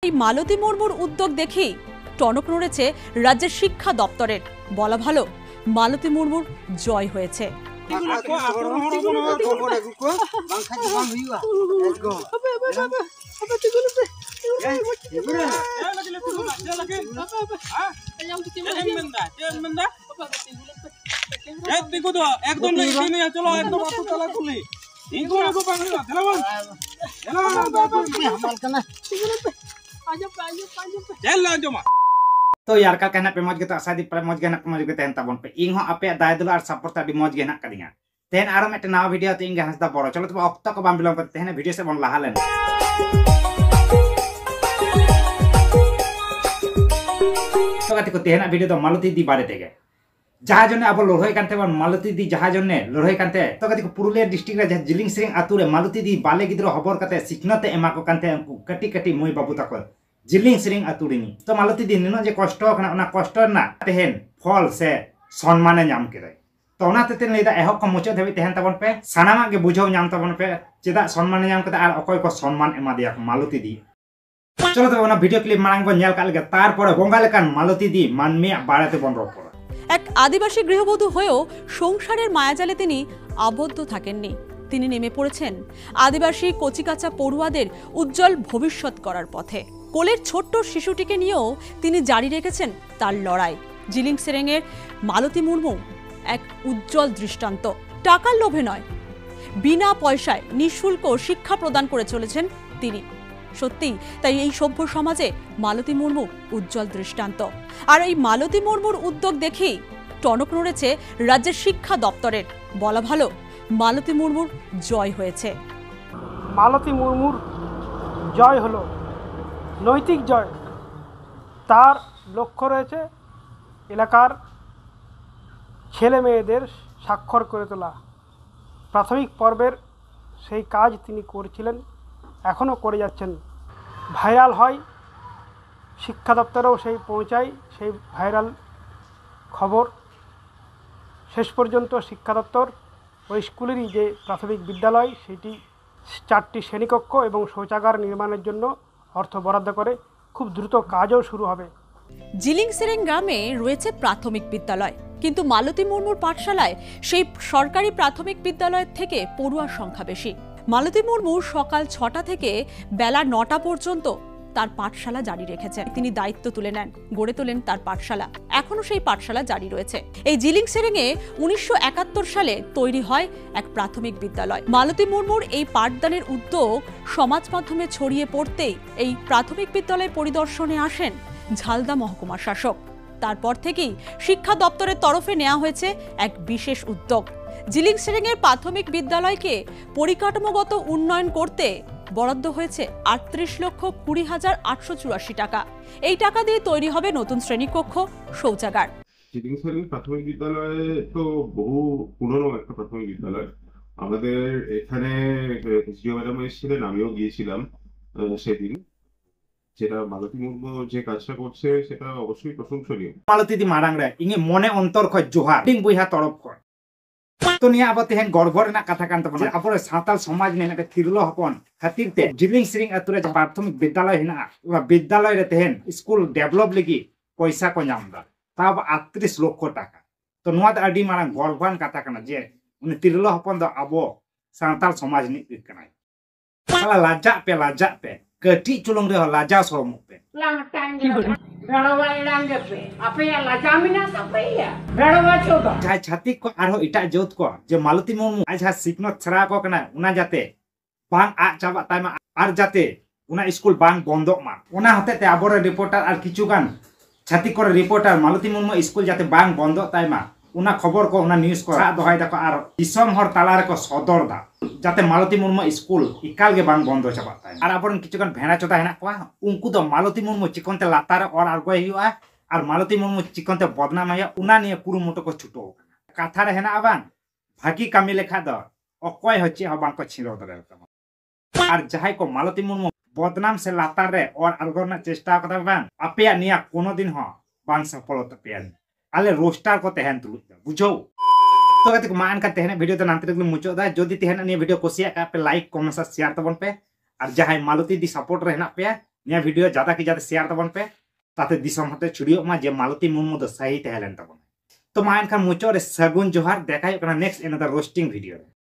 এই মালতী মুর্মুর উদ্যোগ দেখেই টনক নড়েছে রাজ্যের শিক্ষা দপ্তরের। বলা ভালো, মালতী মুর্মুর জয় হয়েছে। तो यार का कहना पे मौज के तो आशा दी पे मौज के ना मौज के तहन ताबन पे इन हो आपे दाय दुला और सपोर्ट ता मौज के ना कदिया तहन आरो मेटे नवा वीडियो तो इंगे हंसदा बड़ो चलो तो अक्ता को बाम बिलोंग करते हैं वीडियो से बन लहा लेन तो कति को तहन वीडियो तो मालती दी बारे तेगे जहाँ जने अब लड़ाई कांते बन मालती दी जहाँ जने लड़ाई कांते तो कति को पुरुलिया डिस्ट्रिक्ट रे जहाँ जिलिंग सिरिंग आतु रे मालती दी बाले गिद्रो खबर काते सिखनते एमा को कांते कटी कटी मोय बाबू तक जिलिंग सिरिंग आतुरिनी तो मालती दी निनो जे कष्ट कना ओना कष्ट ना तेहन फल से सम्माने नाम केरे तो ओना तेते लेदा एहक को मुचाद धबि तेहन ताबन पे सानामा गे बुझाव नाम ताबन पे चेदा सम्मान नाम कते आर अकय को सम्मान एमा दिया मालती दी चलो तो ओना वीडियो क्लिप मांग बन नेल काल गे तार परे बंगा लेकान मालती दी मानमिया बाड़ाते बन रपर এক আদিবাসী গৃহবধূ হয়েও সংসারের মায়াজালে তিনি আবদ্ধ থাকেননি। তিনি নেমে পড়েছেন আদিবাসী কচিকাঁচা পড়ুয়াদের উজ্জ্বল ভবিষ্যৎ করার পথে। কোলের ছোট্ট শিশুটিকে নিয়েও তিনি জারি রেখেছেন তার লড়াই। জিলিং সেরেঙের মালতী মুর্মু এক উজ্জ্বল দৃষ্টান্ত। টাকার লোভে নয়, বিনা পয়সায় নিঃশুল্ক শিক্ষা প্রদান করে চলেছেন তিনি। সত্যি তাই এই সভ্য সমাজে মালতী মুর্মু উজ্জ্বল দৃষ্টান্ত। আর এই মালতী মুর্মুর উদ্যোগ দেখেই টনক নড়েছে রাজ্যের শিক্ষা দপ্তরের। বলা ভালো, মালতী মুর্মুর জয় হয়েছে। মালতী মুর্মুর জয় হলো নৈতিক জয়। তার লক্ষ্য রয়েছে এলাকার ছেলে মেয়েদের স্বাক্ষর করে তোলা। প্রাথমিক পর্বের সেই কাজ তিনি করেছিলেন, এখনও করে যাচ্ছেন। ভাইরাল হয়, শিক্ষা দপ্তরেও সেই পৌঁছায় সেই ভাইরাল খবর। শেষ পর্যন্ত শিক্ষা দপ্তর ওই স্কুলেরই যে প্রাথমিক বিদ্যালয় সেটি 4টি শ্রেণীকক্ষ এবং শৌচাগার নির্মাণের জন্য অর্থ বরাদ্দ করে খুব দ্রুত কাজও শুরু হবে। জিলিং সেরেং গ্রামে রয়েছে প্রাথমিক বিদ্যালয়, কিন্তু মালতী মুর্মুর পাঠশালায় সেই সরকারি প্রাথমিক বিদ্যালয়ের থেকে পড়ুয়ার সংখ্যা বেশি। মালতী মুর্মু সকাল 6টা থেকে বেলা 9টা পর্যন্ত তার পাঠশালা জারি রেখেছেন। তিনি দায়িত্ব তুলে নেন, গড়ে তোলেন তার পাঠশালা। এখনো সেই পাঠশালা জারি রয়েছে। এই জিলিং সেরেঙে 1971 সালে তৈরি হয় এক প্রাথমিক বিদ্যালয়। মালতী মুর্মুর এই পাঠদানের উদ্যোগ সমাজ মাধ্যমে ছড়িয়ে পড়তেই এই প্রাথমিক বিদ্যালয় পরিদর্শনে আসেন ঝালদা মহকুমা শাসক। তারপর থেকেই শিক্ষা দপ্তরের তরফে নেওয়া হয়েছে এক বিশেষ উদ্যোগ। জিলিং সেরেঙের প্রাথমিক বিদ্যালয়কে পরিকাঠামোগত উন্নয়ন করতে বরাদ্দ হয়েছে 38,20,884 টাকা। এই টাকা দিয়ে তৈরি হবে নতুন শ্রেণীকক্ষ, শৌচাগার। জিলিং সেরেং প্রাথমিক বিদ্যালয় তো বহু পুরনো একটা প্রাথমিক বিদ্যালয়। আমাদের এখানে এসডিও ম্যাডাম এসেছিলেন, আমিও গিয়েছিলাম সেদিন। যেটা মালতী মুর্মু যে কাজটা করছে সেটা অবশ্যই প্রশংসনীয়। মালতী দি মারাংরে ইঙে মনে অন্তর খয় জোহার ডিং বুইহা তরফ কয় तो निया अब तेहन गौरव रेना कथा कान तबन अब सावताल समाज ने ने तिरलो हपन खातिर ते जिलिंग सिरिंग अतुरे प्राथमिक विद्यालय हिना उना विद्यालय रे तेहन स्कूल डेवलप लगी पैसा को नामदा तब 38 लाख टाका तो नुआ द अडी मारंग गौरवान कथा काना जे उन तिरलो हपन द अबो सावताल समाज नि कनाय साला लाजा पे कटी चुलुंग रे लाजा सोम पे lang time बेड़वा लांगे पे आपे लाजा मिना सपैया बेड़वा छोटा जाय छाती को आरो इटा जोत को जे मालती मुर्मू आज हा सिकनो छरा को कना उना जाते बांग आ चाबा ताइमा आर जाते उना स्कूल बांग बंदो मा उना हते ते आबोर रिपोर्टर आर किछु गान छाती को रिपोर्टर मालती मुर्मू स्कूल जाते बांग बंदो ताइमा उना खबर को उना न्यूज़ को सा दोहाय दाको आर दिसम हर तालारे को सदर दा जाते मालती मुर्मू स्कूल इकाल गे बांग बंदो चाबा ताइ आर आबोरन किछु गान भेड़ा चोदा हेना को उनको तो मालती मुर्मू चिकनते लातार और आरगो हियुआ आर मालती मुर्मू चिकनते बदनाम हया उना निये पुरु मोटो को छुटो कथा रे हेना आबान भागी कामी लेखा द अकय हचे हबां को छिरो दरे आर जहाय को मालती मुर्मू बदनाम से लातार रे और आरगोना चेष्टा कदा बान आपेया निया कोनो दिन हो बांग सफलता पेन आले रोस्टार को तेहन तुलु बुझो तो कते मान का तेहन वीडियो तो नांतरे मुचो दा जदी तेहन नि वीडियो कोसिया का पे लाइक कमेंट शेयर तबन पे और जहाय मालती दी सपोर्ट रहना पे निया वीडियो ज्यादा की ज्यादा शेयर तबन पे ताते दिसम हते छुड़ियो मा जे मालती मुर्मू दो सही तहलेन तबन तो मा एनखान मुचो रे सगुन जोहार देखाय next in the roasting video.